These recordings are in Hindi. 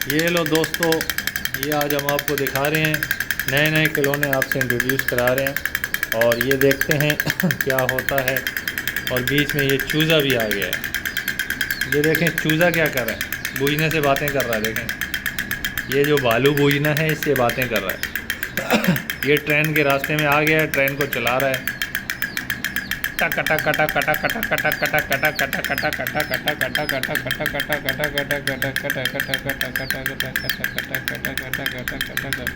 ये लो दोस्तों, ये आज हम आपको दिखा रहे हैं, नए नए खिलौने आपसे इंट्रोड्यूस करा रहे हैं। और ये देखते हैं क्या होता है। और बीच में ये चूज़ा भी आ गया है। ये देखें चूज़ा क्या कर रहा है, बूझने से बातें कर रहा है। देखें ये जो भालू बूझना है इससे बातें कर रहा है। ये ट्रेन के रास्ते में आ गया है, ट्रेन को चला रहा है। टक टक टक टक टक टक टक टक टक टक टक टक टक टक।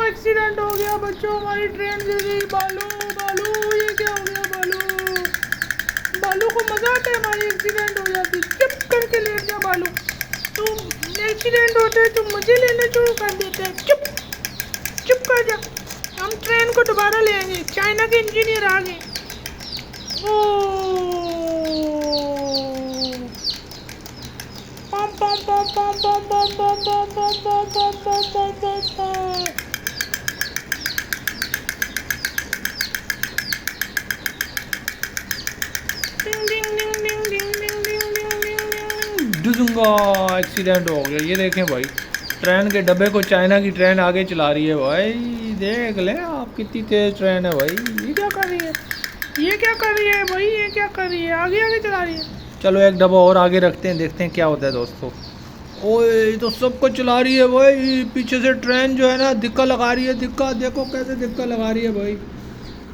एक्सीडेंट हो गया बच्चों, हमारी ट्रेन गिर गई। बालू बालू ये क्या हो गया? बालू बालू को मजा आता है हमारी एक्सीडेंट हो जाती। चुप करके लेट जा बालू, तुम एक्सीडेंट होते है तुम मुझे लेने शुरू कर देते हैं। चुप चुप कर जा, हम ट्रेन को दोबारा ले आएंगे। चाइना के इंजीनियर आ गए। ओ पम पम पम पम पम पम पम पम पम पम पम पम पम पम। डूंगा एक्सीडेंट हो गया। ये देखें भाई, ट्रेन के डब्बे को चाइना की ट्रेन आगे चला रही है भाई। देख लें आप कितनी तेज ट्रेन है भाई। ये क्या कर रही है, ये क्या कर रही है भाई? ये क्या कर रही है? आगे आगे चला रही है। चलो एक डब्बा और आगे रखते हैं, देखते हैं क्या होता है दोस्तों। ओए तो सबको चला रही है भाई। पीछे से ट्रेन जो है ना दिक्का लगा रही है। दिक्का देखो कैसे दिक्का लगा रही है भाई,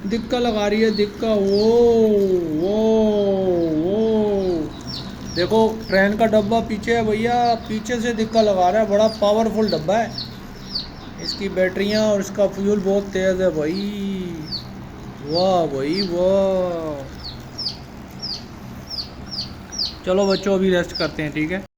दिक्का लगा रही है दिक्का। वो देखो ट्रेन का डब्बा पीछे है भैया, पीछे से दिक्का लगा रहा है। बड़ा पावरफुल डब्बा है, इसकी बैटरियाँ और इसका फ्यूल बहुत तेज़ है भाई। वाह भाई वाह। चलो बच्चों अभी रेस्ट करते हैं, ठीक है।